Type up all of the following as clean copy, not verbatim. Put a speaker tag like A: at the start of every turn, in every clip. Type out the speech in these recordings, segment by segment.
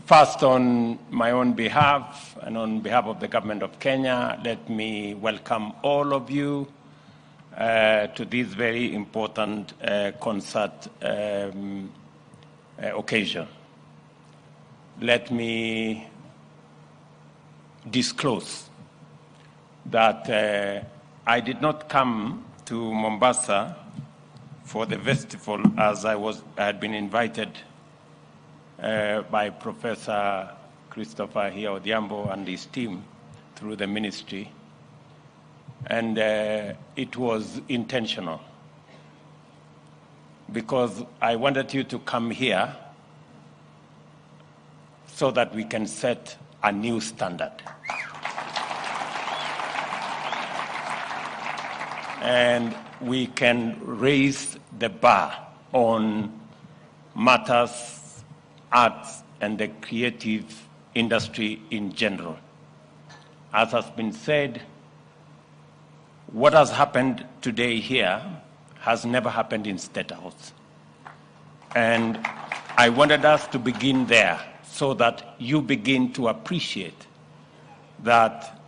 A: First, on my own behalf and on behalf of the government of Kenya, let me welcome all of you to this very important concert occasion. Let me disclose that I did not come to Mombasa for the festival as I had been invited by Professor Christopher here Odhiambo and his team through the ministry. And it was intentional because I wanted you to come here so that we can set a new standard. And we can raise the bar on matters, arts, and the creative industry in general. As has been said, what has happened today here has never happened in State House. And I wanted us to begin there so that you begin to appreciate that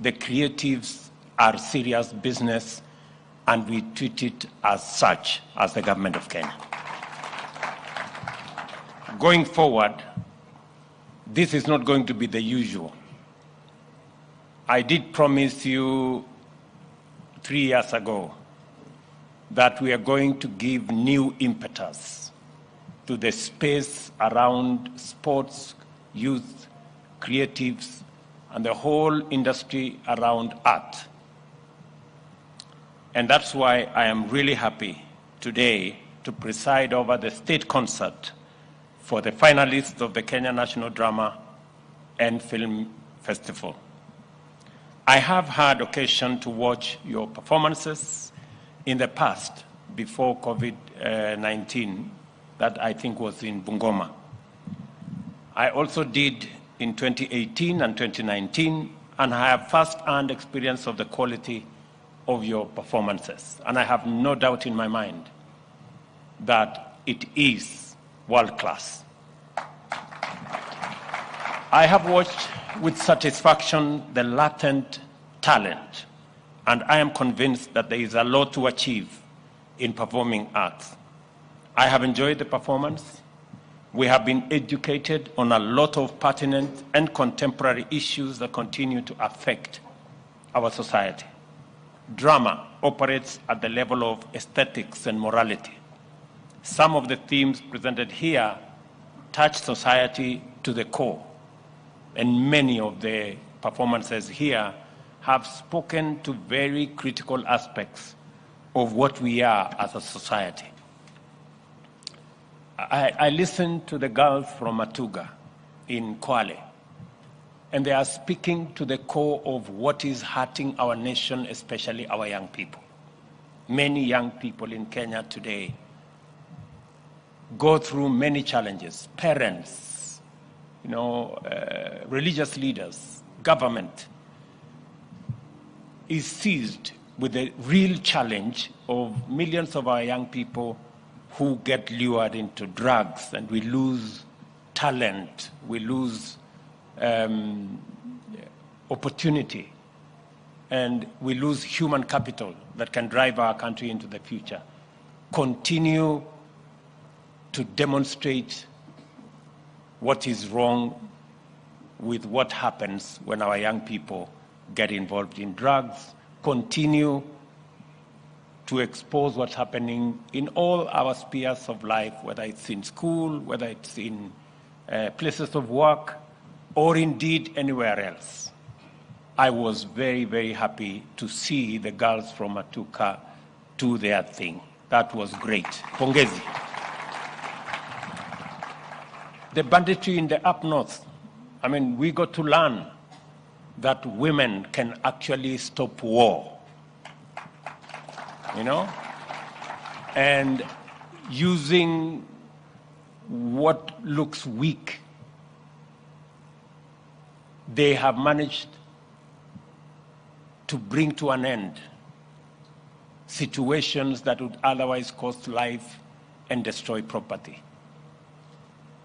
A: the creatives are serious business and we treat it as such as the government of Kenya. Going forward, this is not going to be the usual. I did promise you 3 years ago that we are going to give new impetus to the space around sports, youth, creatives, and the whole industry around art. And that's why I am really happy today to preside over the state concert for the finalists of the Kenya National Drama and Film Festival. I have had occasion to watch your performances in the past before COVID-19, that I think was in Bungoma. I also did in 2018 and 2019, and I have first-hand experience of the quality of your performances. And I have no doubt in my mind that it is world-class. I have watched with satisfaction the latent talent, and I am convinced that there is a lot to achieve in performing arts. I have enjoyed the performance. We have been educated on a lot of pertinent and contemporary issues that continue to affect our society. Drama operates at the level of aesthetics and morality. Some of the themes presented here touch society to the core, and many of the performances here have spoken to very critical aspects of what we are as a society. I listened to the girls from Matuga in Kwale, and they are speaking to the core of what is hurting our nation, especially our young people. Many young people in Kenya today go through many challenges. Parents, religious leaders, government is seized with the real challenge of millions of our young people who get lured into drugs, and we lose talent, we lose opportunity, and we lose human capital that can drive our country into the future. Continue to demonstrate what is wrong with what happens when our young people get involved in drugs. Continue to expose what's happening in all our spheres of life, whether it's in school, whether it's in places of work, or indeed anywhere else. I was very, very happy to see the girls from Matuka do their thing. That was great. Pongezi. The banditry in the up north, we got to learn that women can actually stop war, and using what looks weak, they have managed to bring to an end situations that would otherwise cost life and destroy property.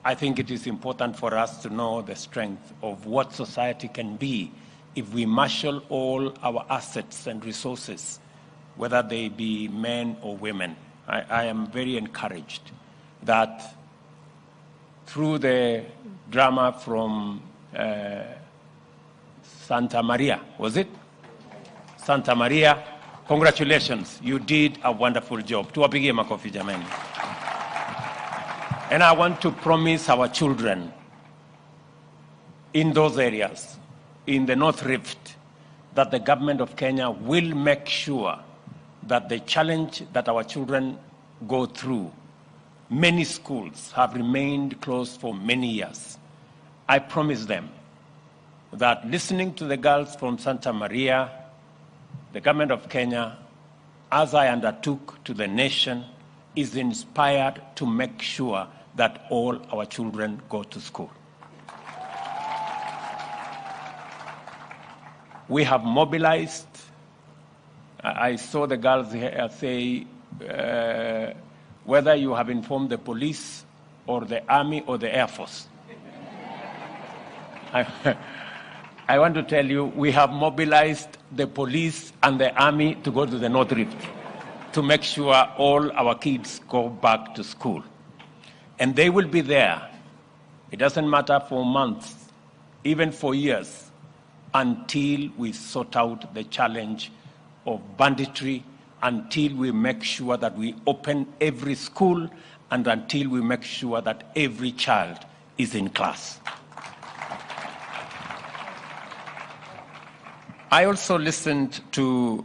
A: I think it is important for us to know the strength of what society can be if we marshal all our assets and resources, whether they be men or women. I am very encouraged that through the drama from Santa Maria, was it? Santa Maria, congratulations, you did a wonderful job. Tuwapigie makofi jamani. And I want to promise our children in those areas, in the North Rift, that the government of Kenya will make sure that the challenge that our children go through, many schools have remained closed for many years. I promise them that listening to the girls from Santa Maria, the government of Kenya, as I undertook to the nation, is inspired to make sure that all our children go to school. We have mobilized. I saw the girls here say, whether you have informed the police or the army or the Air Force. I want to tell you, we have mobilized the police and the army to go to the North Rift to make sure all our kids go back to school. And they will be there. It doesn't matter for months, even for years, until we sort out the challenge of banditry, until we make sure that we open every school, and until we make sure that every child is in class. I also listened to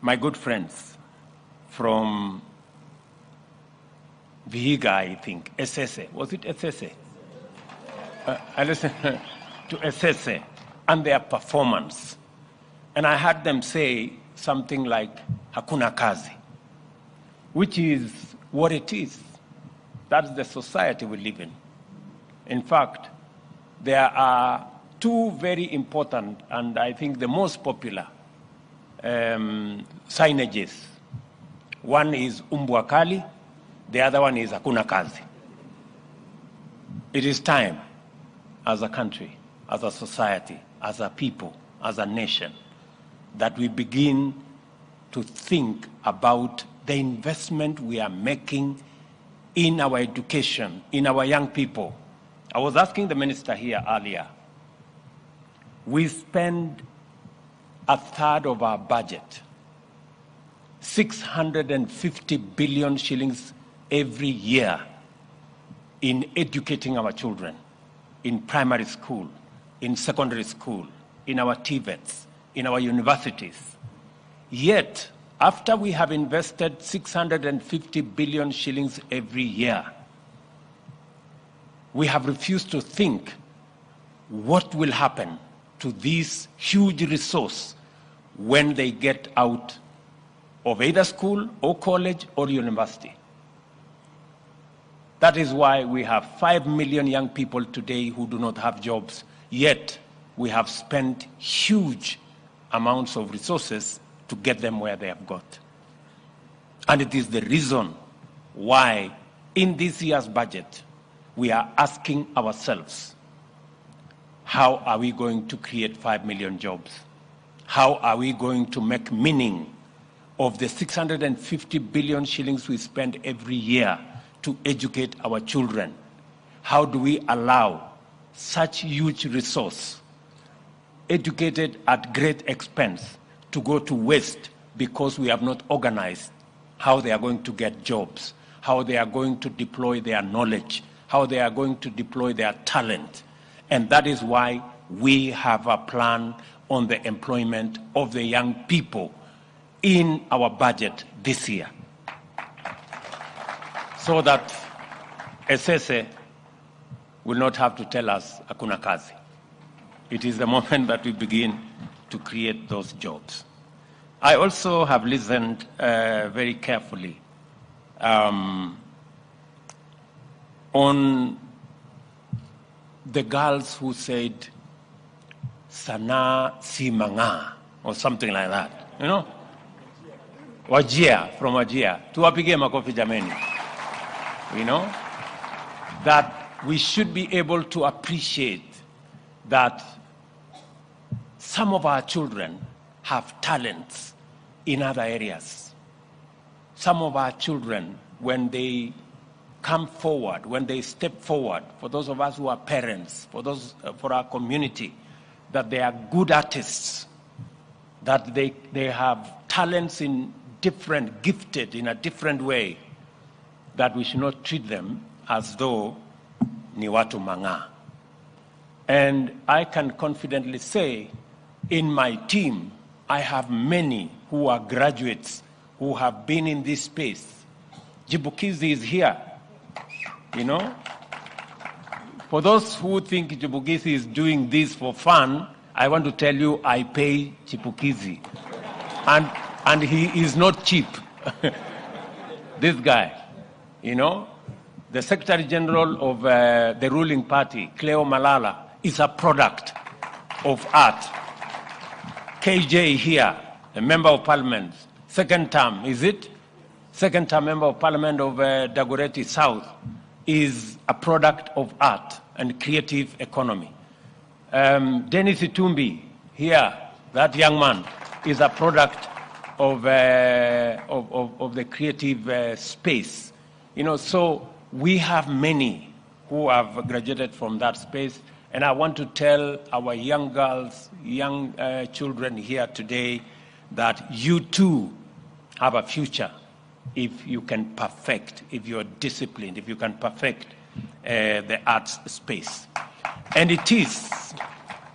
A: my good friends from Vihiga, I think, Esese. Was it Esese? I listened to Esese and their performance. And I heard them say something like, hakuna kazi, which is what it is. That's the society we live in. In fact, there are two very important, and I think the most popular, signages. One is umbwa kali, the other one is hakuna kazi. It is time, as a country, as a society, as a people, as a nation, that we begin to think about the investment we are making in our education, in our young people. I was asking the minister here earlier, we spend a third of our budget, 650 billion shillings every year, in educating our children, in primary school, in secondary school, in our TVETs, in our universities. Yet, after we have invested 650 billion shillings every year, we have refused to think what will happen to this huge resource when they get out of either school or college or university. That is why we have 5 million young people today who do not have jobs, yet we have spent huge amounts of resources to get them where they have got. And it is the reason why in this year's budget we are asking ourselves, how are we going to create 5 million jobs? How are we going to make meaning of the 650 billion shillings we spend every year to educate our children? How do we allow such huge resource, educated at great expense, to go to waste because we have not organized how they are going to get jobs, how they are going to deploy their knowledge, how they are going to deploy their talent? And that is why we have a plan on the employment of the young people in our budget this year, so that Esese will not have to tell us hakuna kazi. It is the moment that we begin to create those jobs. I also have listened very carefully on the girls who said, sana si manga, or something like that, you know? Wajia, from Wajia. Tuwapigie makofi jameni. you know, that we should be able to appreciate that some of our children have talents in other areas. Some of our children, when they come forward, when they step forward, for those of us who are parents, for our community, that they are good artists, that they have talents gifted in a different way, that we should not treat them as though ni watu manga. And I can confidently say, in my team, I have many who are graduates who have been in this space. Chipukizi is here, you know. For those who think Chipukizi is doing this for fun, I want to tell you I pay Chipukizi. And he is not cheap. This guy, you know. The Secretary General of the ruling party, Cleo Malala, is a product of art. KJ here, a member of parliament, second term, is it? Second term member of parliament of Dagoretti South, is a product of art and creative economy. Dennis Itumbi here, that young man, is a product of the creative space. You know, so we have many who have graduated from that space. And I want to tell our young girls, young children here today that you too have a future if you can perfect, if you're disciplined, if you can perfect the arts space. And it is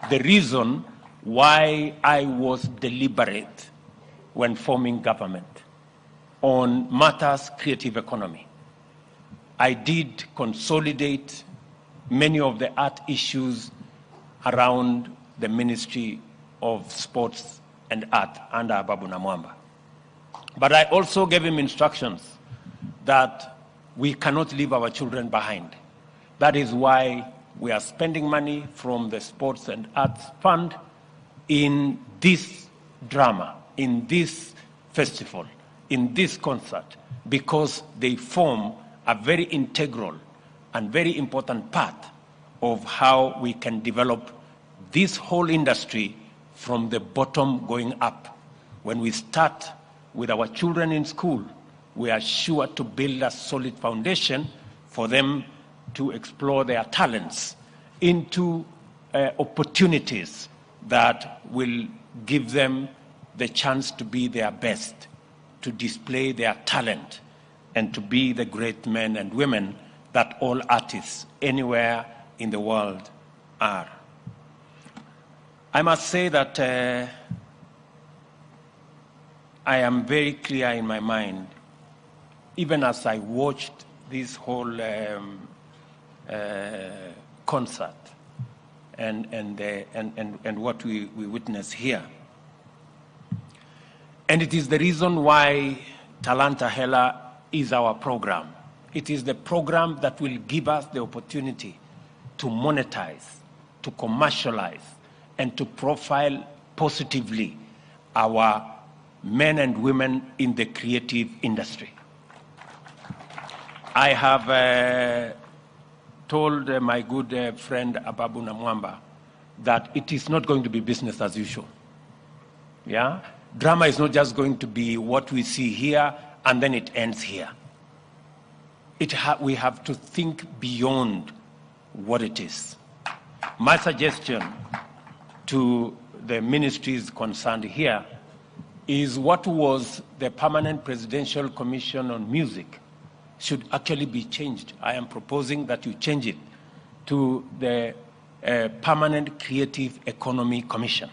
A: the reason why I was deliberate when forming government on matters creative economy. I did consolidate many of the art issues around the Ministry of Sports and Art under Ababu Namwamba. But I also gave him instructions that we cannot leave our children behind. That is why we are spending money from the Sports and Arts Fund in this drama, in this festival, in this concert, because they form a very integral and very important part of how we can develop this whole industry from the bottom going up. When we start with our children in school, we are sure to build a solid foundation for them to explore their talents into opportunities that will give them the chance to be their best, to display their talent, and to be the great men and women that all artists anywhere in the world are. I must say that I am very clear in my mind, even as I watched this whole concert and what we witness here. And it is the reason why Talanta Hela is our program. It is the program that will give us the opportunity to monetize, to commercialize, and to profile positively our men and women in the creative industry. I have told my good friend Ababu Namwamba that it is not going to be business as usual. Yeah? Drama is not just going to be what we see here and then it ends here. We have to think beyond what it is. My suggestion to the ministries concerned here is what was the Permanent Presidential Commission on Music should actually be changed. I am proposing that you change it to the Permanent Creative Economy Commission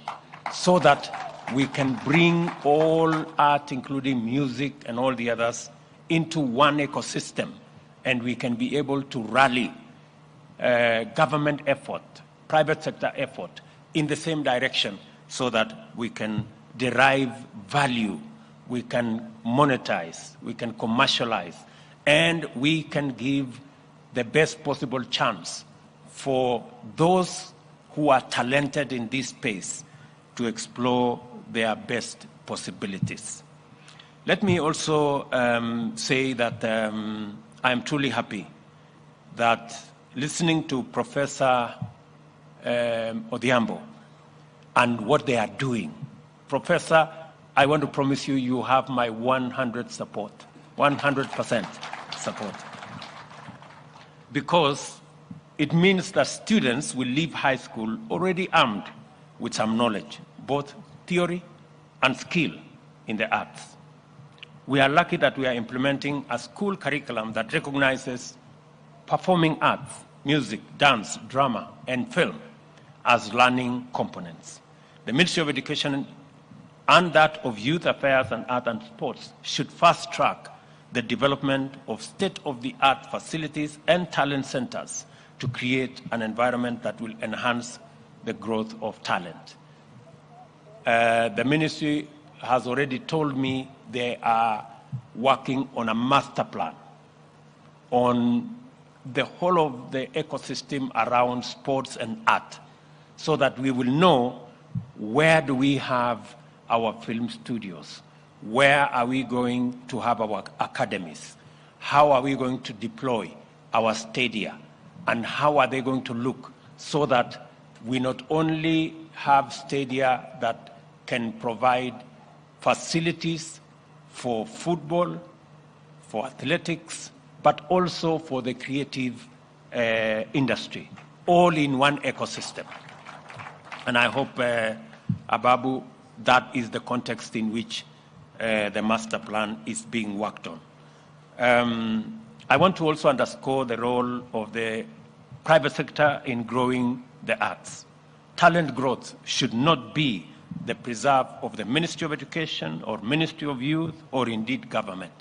A: so that we can bring all art, including music and all the others, into one ecosystem, and we can be able to rally government effort, private sector effort in the same direction so that we can derive value, we can monetize, we can commercialize, and we can give the best possible chance for those who are talented in this space to explore their best possibilities. Let me also say that I am truly happy that listening to Professor Odhiambo and what they are doing. Professor, I want to promise you, you have my 100% support. Because it means that students will leave high school already armed with some knowledge, both theory and skill in the arts. We are lucky that we are implementing a school curriculum that recognizes performing arts, music, dance, drama, and film as learning components. The Ministry of Education and that of Youth Affairs and Art and Sports should fast track the development of state-of-the-art facilities and talent centers to create an environment that will enhance the growth of talent. The ministry has already told me they are working on a master plan on the whole of the ecosystem around sports and art, so that we will know where do we have our film studios, where are we going to have our academies, how are we going to deploy our stadia, and how are they going to look, so that we not only have stadia that can provide facilities for football, for athletics, but also for the creative industry, all in one ecosystem. And I hope, Ababu, that is the context in which the master plan is being worked on. I want to also underscore the role of the private sector in growing the arts. Talent growth should not be the preserve of the Ministry of Education or Ministry of Youth or indeed government.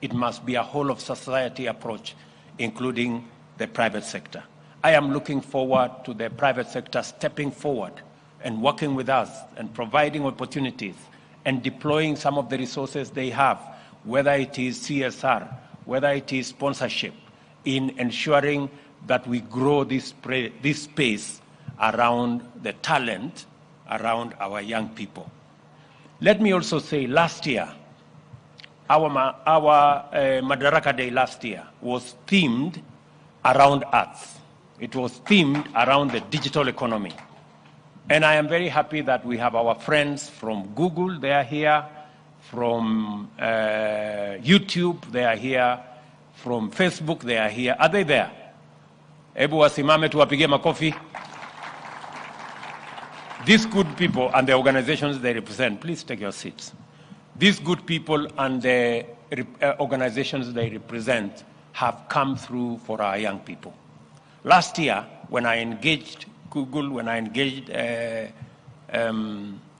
A: It must be a whole of society approach, including the private sector. I am looking forward to the private sector stepping forward and working with us and providing opportunities and deploying some of the resources they have, whether it is CSR, whether it is sponsorship, in ensuring that we grow this space around the talent around our young people. Let me also say, last year, our Madaraka Day last year was themed around arts. It was themed around the digital economy. And I am very happy that we have our friends from Google, they are here, from YouTube, they are here, from Facebook, they are here. Are they there? Ebu wasimame tuwapige makofi. These good people and the organizations they represent, please take your seats. These good people and the organizations they represent have come through for our young people. Last year, when I engaged Google, when I engaged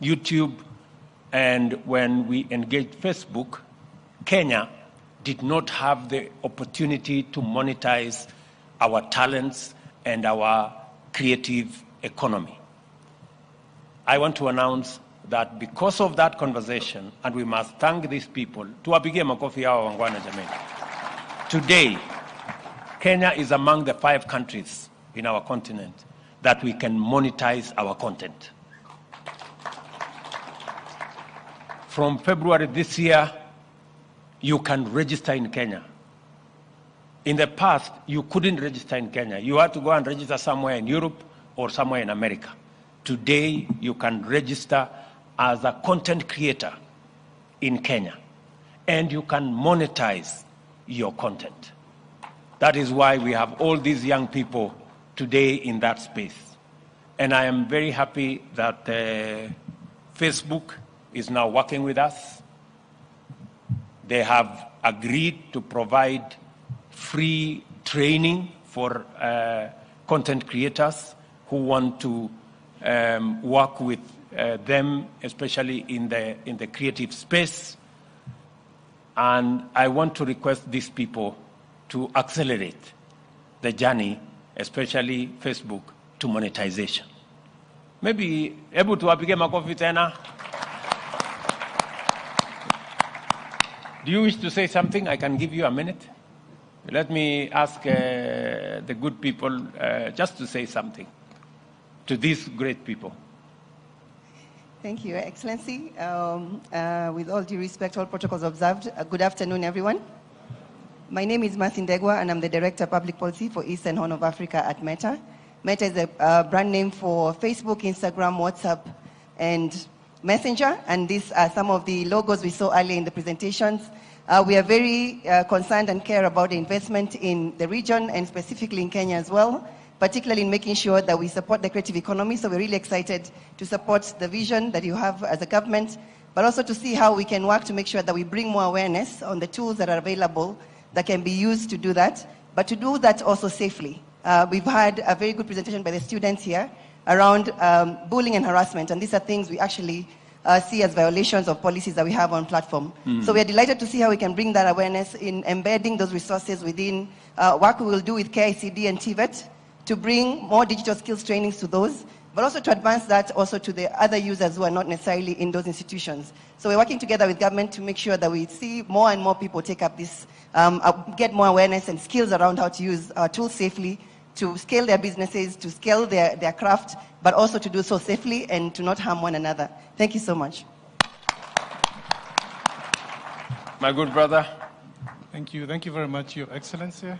A: YouTube, and when we engaged Facebook, Kenya did not have the opportunity to monetize our talents and our creative economy. I want to announce that because of that conversation, and we must thank these people, tuwapigie makofi hawa wangwana jameni. Today, Kenya is among the 5 countries in our continent that we can monetize our content. From February this year, you can register in Kenya. In the past, you couldn't register in Kenya. You had to go and register somewhere in Europe or somewhere in America. Today, you can register as a content creator in Kenya, and you can monetize your content. That is why we have all these young people today in that space. And I am very happy that Facebook is now working with us. They have agreed to provide free training for content creators who want to work with them, especially in the creative space. And I want to request these people to accelerate the journey, especially Facebook, to monetization. Maybe able to apige makofi tena. Do you wish to say something? I can give you a minute. Let me ask the good people just to say something to these great people.
B: Thank you, Your Excellency. With all due respect, all protocols observed, good afternoon, everyone. My name is Martin Degwa, and I'm the Director of Public Policy for East and Horn of Africa at Meta. Meta is a brand name for Facebook, Instagram, WhatsApp, and Messenger, and these are some of the logos we saw earlier in the presentations. We are very concerned and care about the investment in the region and specifically in Kenya as well, particularly in making sure that we support the creative economy. So we're really excited to support the vision that you have as a government, but also to see how we can work to make sure that we bring more awareness on the tools that are available that can be used to do that, but to do that also safely. We've had a very good presentation by the students here around bullying and harassment, and these are things we actually see as violations of policies that we have on platform. So we are delighted to see how we can bring that awareness in embedding those resources within work we will do with KICD and TVET to bring more digital skills trainings to those, but also to advance that also to the other users who are not necessarily in those institutions. So we're working together with government to make sure that we see more and more people take up this, get more awareness and skills around how to use our tools safely, to scale their businesses, to scale their craft, but also to do so safely and to not harm one another. Thank you so much.
A: My good brother.
C: Thank you. Thank you very much, Your Excellency.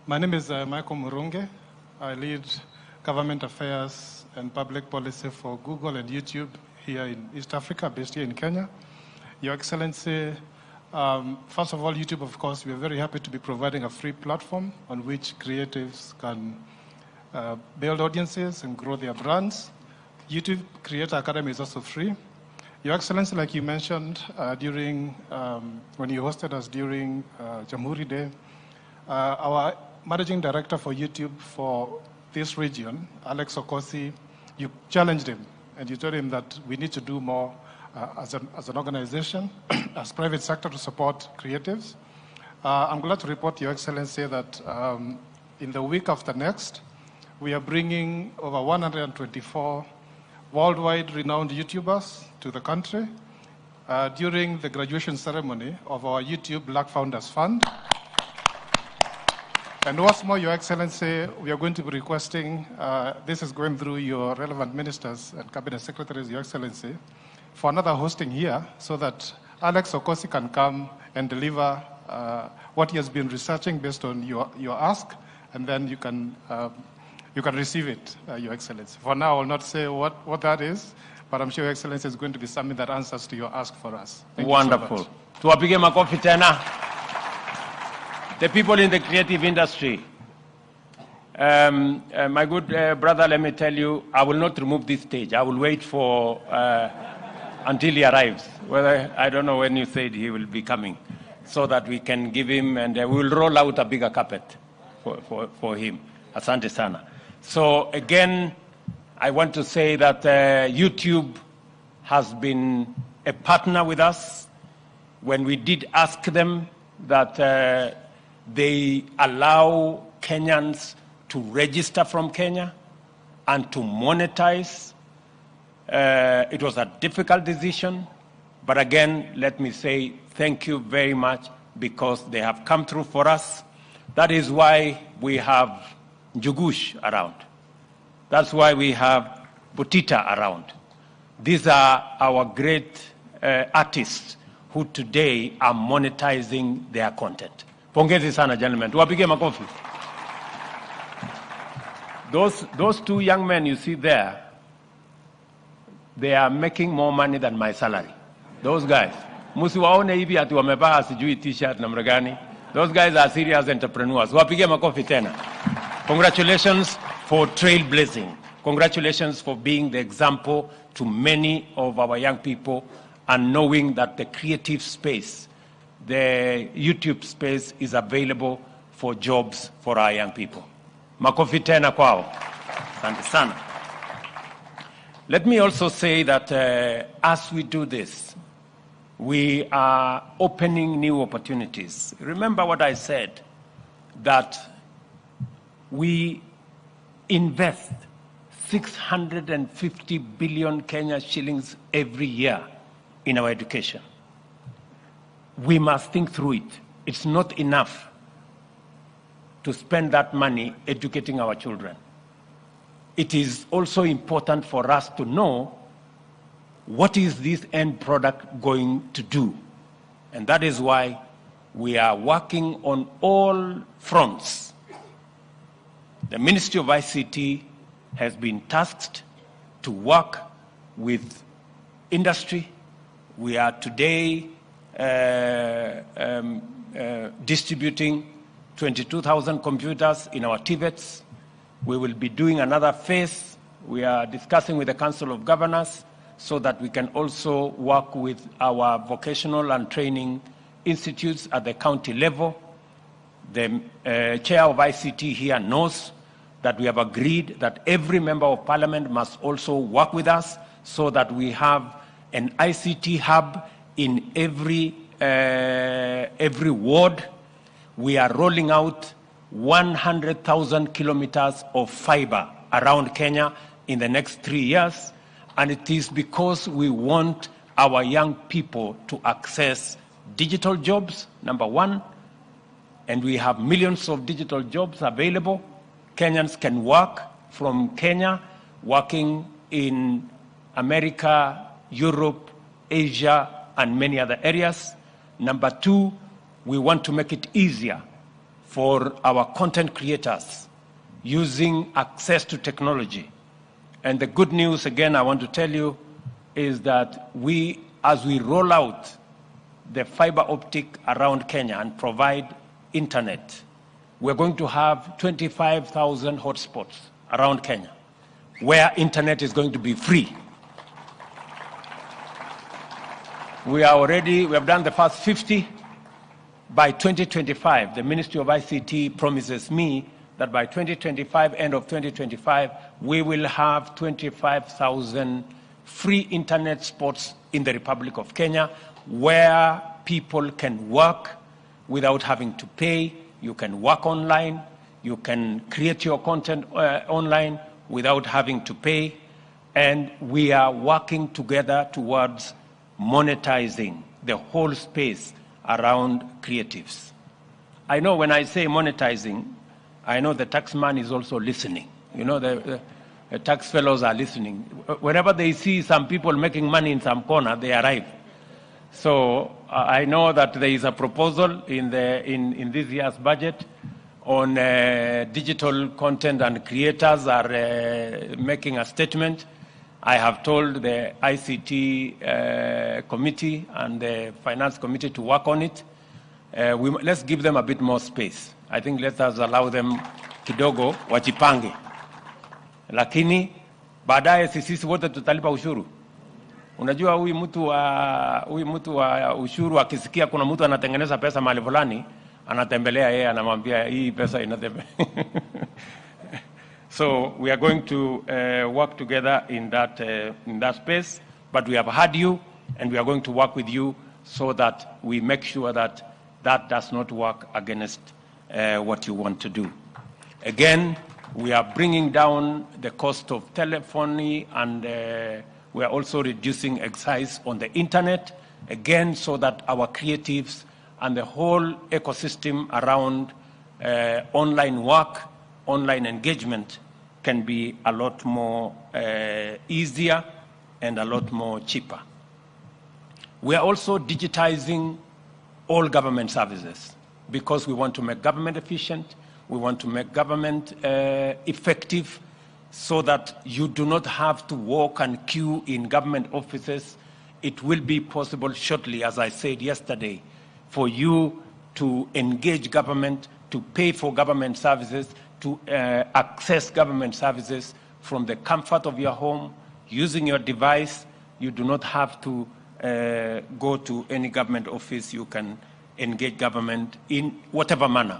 C: My name is Michael Murunge. I lead government affairs and public policy for Google and YouTube here in East Africa, based here in Kenya. Your Excellency, first of all, YouTube, of course, we are very happy to be providing a free platform on which creatives can build audiences and grow their brands. YouTube Creator Academy is also free. Your Excellency, like you mentioned during, when you hosted us during Jamhuri Day, our Managing Director for YouTube for this region, Alex Okosi, you challenged him and you told him that we need to do more as an organization, as private sector to support creatives. I'm glad to report, Your Excellency, that in the week after next, we are bringing over 124 worldwide renowned YouTubers to the country during the graduation ceremony of our YouTube Black Founders Fund. And what's more, Your Excellency, we are going to be requesting, this is going through your relevant ministers and cabinet secretaries, Your Excellency, for another hosting here so that Alex Okosi can come and deliver what he has been researching based on your ask, and then you can receive it, Your Excellency. For now, I will not say what that is, but I'm sure Your Excellency is going to be something that answers to your ask for us. Thank
A: Wonderful.
C: You so much.
A: The people in the creative industry. My good brother, let me tell you, I will not remove this stage. I will wait for until he arrives. Whether I don't know when you said he will be coming, so that we can give him, and we will roll out a bigger carpet for him. Asante sana. So again, I want to say that YouTube has been a partner with us when we did ask them that they allow Kenyans to register from Kenya and to monetize. It was a difficult decision, but again, let me say thank you very much because they have come through for us. That is why we have Njugush around. That's why we have Butita around. These are our great artists who today are monetizing their content. Pongezi sana, gentlemen. Tuwapige makofi. Those two young men you see there, they are making more money than my salary. Those guys. Musiwaone hivi ati wamevaa sijui t-shirt namna gani. Those guys are serious entrepreneurs. Wapige makofi tena. Congratulations for trailblazing. Congratulations for being the example to many of our young people and knowing that the creative space, the YouTube space is available for jobs for our young people. Makofi tena kwao. Asante sana. Let me also say that as we do this, we are opening new opportunities. Remember what I said, that we invest 650 billion Kenya shillings every year in our education. We must think through it. It's not enough to spend that money educating our children. It is also important for us to know what is this end product going to do. And that is why We are working on all fronts. The Ministry of ICT has been tasked to work with industry. We are today distributing 22,000 computers in our TVETs. We will be doing another phase. We are discussing with the Council of Governors so that we can also work with our vocational and training institutes at the county level. The chair of ICT here knows that we have agreed that every member of parliament must also work with us so that we have an ICT hub in every ward. We are rolling out 100,000 kilometers of fiber around Kenya in the next 3 years, and it is because we want our young people to access digital jobs, number one, and we have millions of digital jobs available. Kenyans can work from Kenya, working in America, Europe, Asia, and many other areas. Number two, we want to make it easier for our content creators using access to technology. And the good news, again, I want to tell you, is that as we roll out the fiber optic around Kenya and provide internet, we're going to have 25,000 hotspots around Kenya where internet is going to be free. We have done the first 50. By 2025, the Ministry of ICT promises me that by 2025, end of 2025, we will have 25,000 free internet spots in the Republic of Kenya where people can work without having to pay. You can work online. You can create your content online without having to pay. And we are working together towards monetizing the whole space around creatives. I know when I say monetizing, I know the taxman is also listening. You know, the tax fellows are listening. Whenever they see some people making money in some corner, they arrive. So I know that there is a proposal in this year's budget on digital content, and creators are making a statement. I have told the ICT committee and the finance committee to work on it. Let's give them a bit more space. I think let us allow them kidogo wajipange. Lakini baadaye sisi wote tutalipa ushuru. Unajua huyu mtu wa ushuru akisikia kuna mtu anatengeneza pesa mahali fulani, anatembelea yeye, anamwambia hii pesa inatembea. So we are going to work together in that space, but we have heard you, and we are going to work with you so that we make sure that that does not work against what you want to do. Again, we are bringing down the cost of telephony, and we are also reducing excise on the internet, again, so that our creatives and the whole ecosystem around online work, online engagement can be a lot more easier and a lot more cheaper. We are also digitizing all government services because we want to make government efficient, we want to make government effective so that you do not have to walk and queue in government offices. It will be possible shortly, as I said yesterday, for you to engage government, to pay for government services, to access government services from the comfort of your home, using your device. You do not have to go to any government office. You can engage government in whatever manner.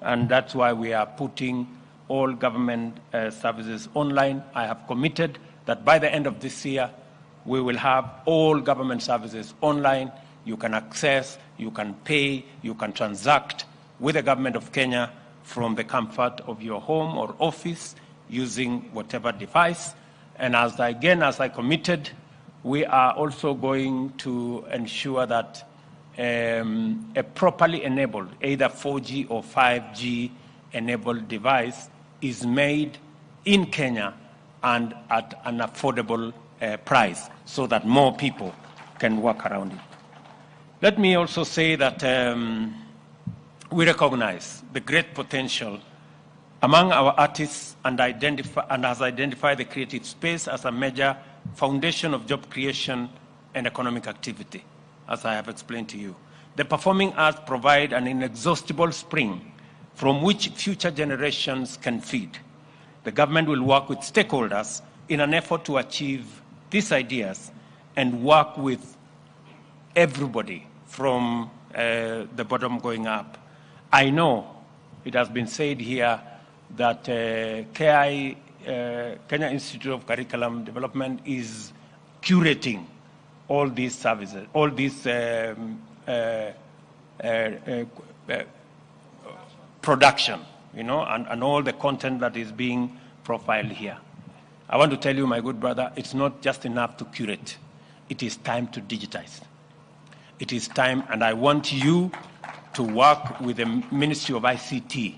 A: And that's why we are putting all government services online. I have committed that by the end of this year, we will have all government services online. You can access, you can pay, you can transact with the government of Kenya from the comfort of your home or office using whatever device. And as I committed, we are also going to ensure that a properly enabled, either 4G or 5G enabled device is made in Kenya and at an affordable price so that more people can work around it. Let me also say that we recognize the great potential among our artists and has identified the creative space as a major foundation of job creation and economic activity, as I have explained to you. The performing arts provide an inexhaustible spring from which future generations can feed. The government will work with stakeholders in an effort to achieve these ideas and work with everybody from the bottom going up. I know it has been said here that Kenya Institute of Curriculum Development is curating all these services, all these production, and all the content that is being profiled here. I want to tell you, my good brother, it's not just enough to curate. It is time to digitize. It is time, and I want you to work with the Ministry of ICT.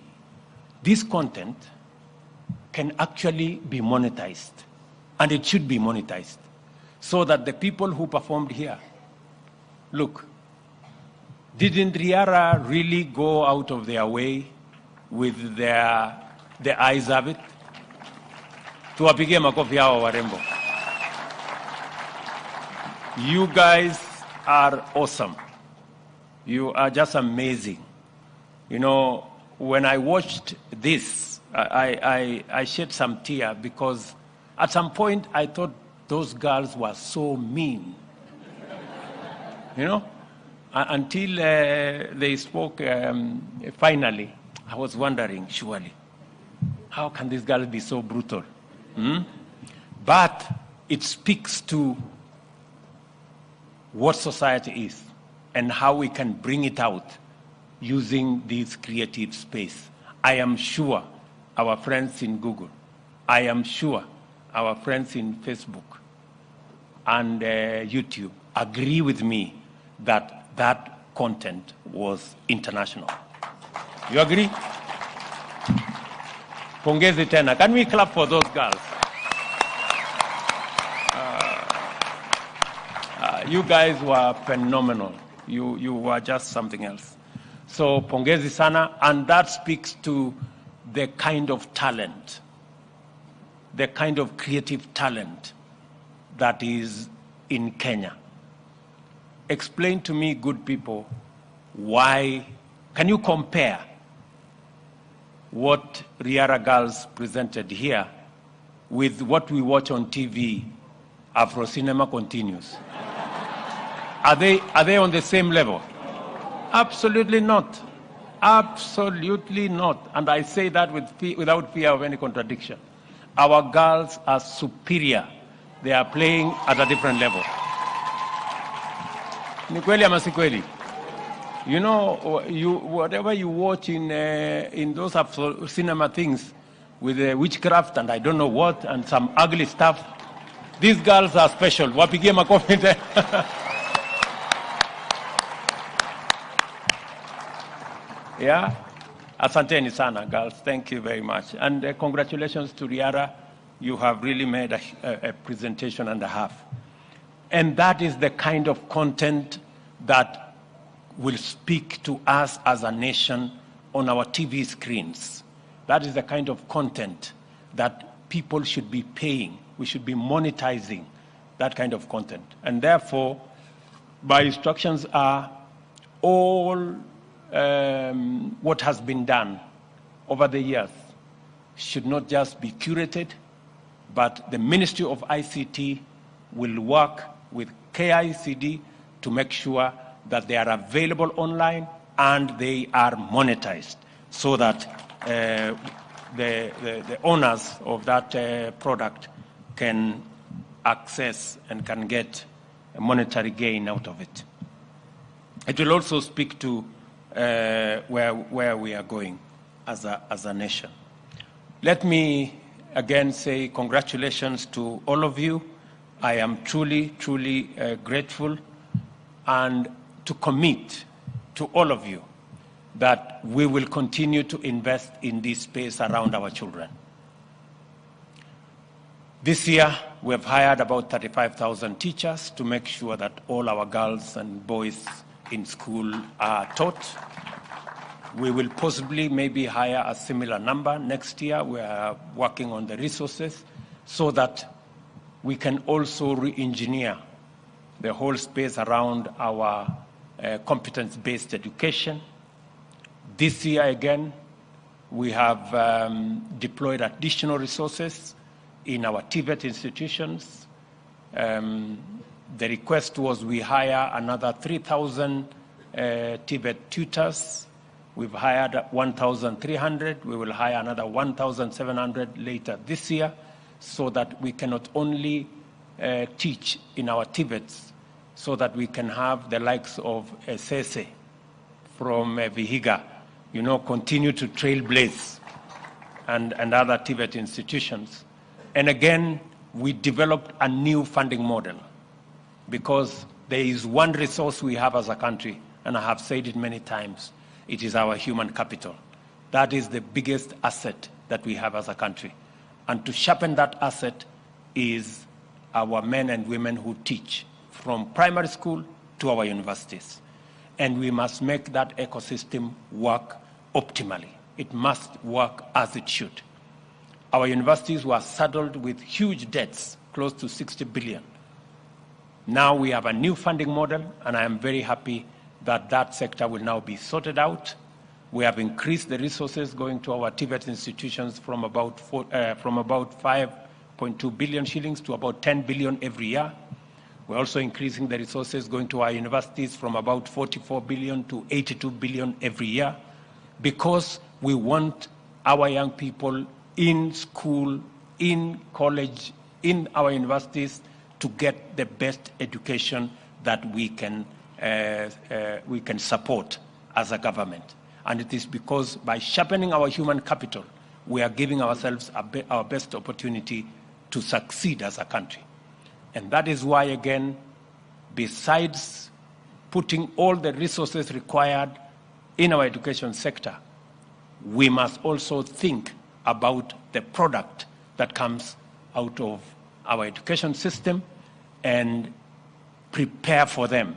A: This content can actually be monetized, and it should be monetized, so that the people who performed here, look, didn't Riara really go out of their way with the eyes of it? Tuwapigie makofi hawa warembo. You guys are awesome. You are just amazing. When I watched this, I shed some tear because at some point I thought those girls were so mean. Until they spoke finally, I was wondering, surely, how can these girls be so brutal? But it speaks to what society is and how we can bring it out using this creative space. I am sure our friends in Google, I am sure our friends in Facebook and YouTube agree with me that that content was international. You agree? Pongezi tena. Can we clap for those girls? You guys were phenomenal. You were just something else. So pongezi sana, and that speaks to the kind of talent, the kind of creative talent that is in Kenya. Explain to me, good people, why, can you compare what Riara girls presented here with what we watch on TV, Afro Cinema Continues? Are they on the same level? Absolutely not. Absolutely not. And I say that without fear of any contradiction. Our girls are superior. They are playing at a different level. Ni kweli ama si kweli? Whatever you watch in those cinema things with witchcraft and I don't know what and some ugly stuff, these girls are special. Wapigie makofi. Yeah? Asanteni sana, girls. Thank you very much. And congratulations to Riara. You have really made a presentation and a half. And that is the kind of content that will speak to us as a nation on our TV screens. That is the kind of content that people should be paying. We should be monetizing that kind of content. And therefore, my instructions are all what has been done over the years should not just be curated, but the Ministry of ICT will work with KICD to make sure that they are available online and they are monetized so that the owners of that product can access and can get a monetary gain out of it. It will also speak to where we are going as a nation. Let me again say congratulations to all of you. I am truly, truly grateful, and to commit to all of you that we will continue to invest in this space around our children. This year, we have hired about 35,000 teachers to make sure that all our girls and boys in school are taught. We will possibly maybe hire a similar number next year. We are working on the resources so that we can also re-engineer the whole space around our competence-based education. This year again, we have deployed additional resources in our TVET institutions. The request was we hire another 3,000 TVET tutors. We've hired 1,300. We will hire another 1,700 later this year, so that we can not only teach in our TVETs, so that we can have the likes of Sese from Vihiga, continue to trailblaze, and other TVET institutions. And again, we developed a new funding model, because there is one resource we have as a country, and I have said it many times. It is our human capital. That is the biggest asset that we have as a country. And to sharpen that asset is our men and women who teach from primary school to our universities. And we must make that ecosystem work optimally. It must work as it should. Our universities were saddled with huge debts, close to 60 billion. Now we have a new funding model, and I am very happy that that sector will now be sorted out. We have increased the resources going to our TVET institutions from about 5.2 billion shillings to about 10 billion every year. We're also increasing the resources going to our universities from about 44 billion to 82 billion every year, because we want our young people in school, in college, in our universities to get the best education that we can support as a government. And it is because by sharpening our human capital, we are giving ourselves our best opportunity to succeed as a country. And that is why, again, besides putting all the resources required in our education sector, we must also think about the product that comes out of our education system and prepare for them.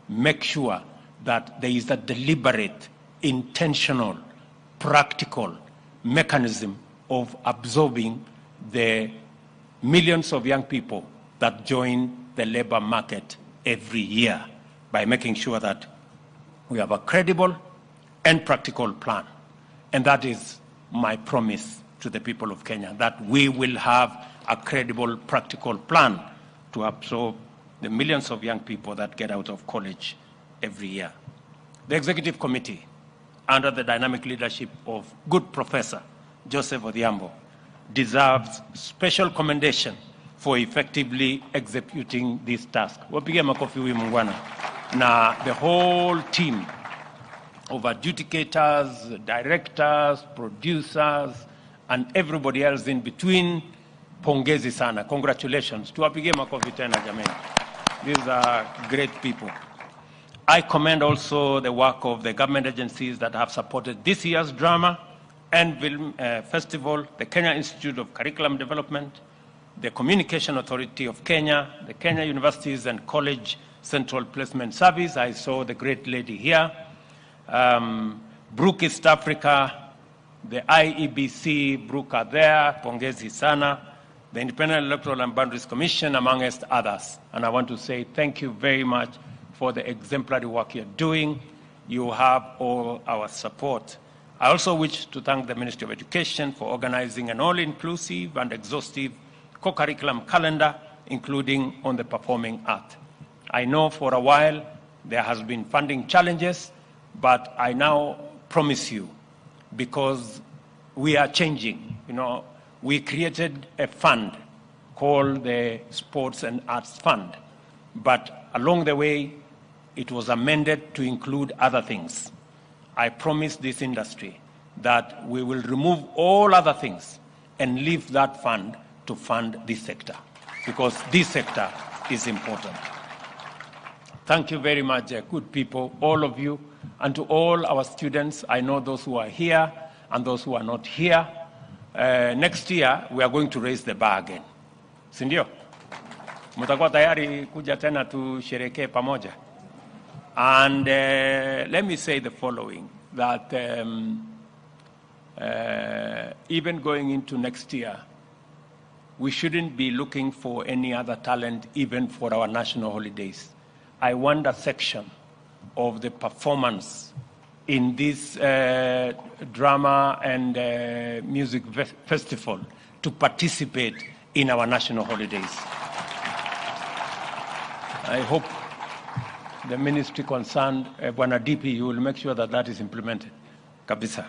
A: Make sure that there is a deliberate, intentional, practical mechanism of absorbing the millions of young people that join the labor market every year, by making sure that we have a credible and practical plan. And that is my promise to the people of Kenya, that we will have a credible, practical plan to absorb the millions of young people that get out of college every year. The Executive Committee, under the dynamic leadership of good Professor Joseph Odhiambo, deserves special commendation for effectively executing this task. Wapige makofi huyu mungwana. Na the whole team of adjudicators, directors, producers, and everybody else in between, pongezi sana. Congratulations. Tuwapige makofi tena jameni. These are great people. I commend also the work of the government agencies that have supported this year's drama and film festival, the Kenya Institute of Curriculum Development, the Communication Authority of Kenya, the Kenya Universities and College Central Placement Service. I saw the great lady here. Brook East Africa, the IEBC, Brook are there, pongezi sana, the Independent Electoral and Boundaries Commission, amongst others. And I want to say thank you very much for the exemplary work you're doing. You have all our support. I also wish to thank the Ministry of Education for organizing an all-inclusive and exhaustive co-curriculum calendar, including on the performing art. I know for a while there has been funding challenges, but I now promise you, because we are changing, we created a fund called the Sports and Arts Fund, but along the way, it was amended to include other things. I promise this industry that we will remove all other things and leave that fund to fund this sector, because this sector is important. Thank you very much, good people, all of you, and to all our students. I know those who are here and those who are not here. Next year, we are going to raise the bar again. Sindio? Mutakuwa tayari kuja tena tusherehekee pamoja. And let me say the following. that even going into next year, we shouldn't be looking for any other talent even for our national holidays. I want a section of the performance in this drama and music festival to participate in our national holidays. I hope the ministry concerned, Bwana DP, you will make sure that that is implemented. Kabisa.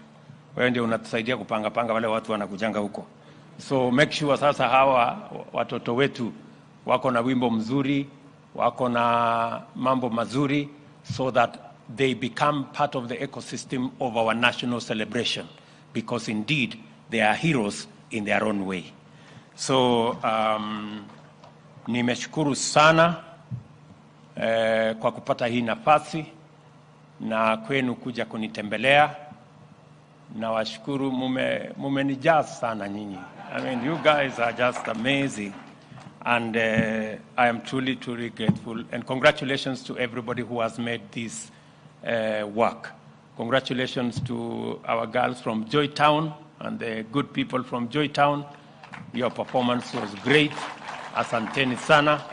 A: Wewe ndio unatusaidia kupanga wale watu wanakujanga huko. So make sure sasa hawa watoto wetu wako na wimbo mzuri, wako na mambo mazuri, so that they become part of the ecosystem of our national celebration, because indeed they are heroes in their own way. So nimeshukuru sana kwa kupata hii nafasi na kwenu kuja kunitembelea. Na washukuru mumenijaa sana nyinyi. I mean, you guys are just amazing. And I am truly, truly grateful. And congratulations to everybody who has made this work. Congratulations to our girls from Joytown and the good people from Joytown. Your performance was great. Asanteni sana.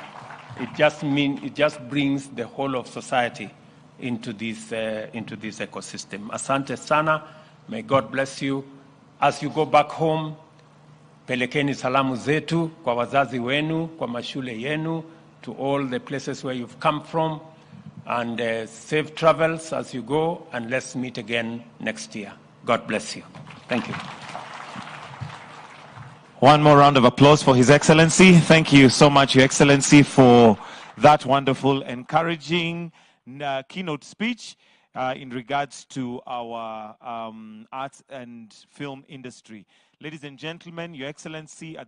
A: It just brings the whole of society into this ecosystem. Asante sana. May God bless you. As you go back home, pelekeni salamu zetu kwa wazazi wenu, kwa mashule yenu, to all the places where you've come from, and safe travels as you go, and let's meet again next year. God bless you. Thank you.
D: One more round of applause for His Excellency. Thank you so much, Your Excellency, for that wonderful, encouraging keynote speech in regards to our arts and film industry. Ladies and gentlemen, Your Excellency, at this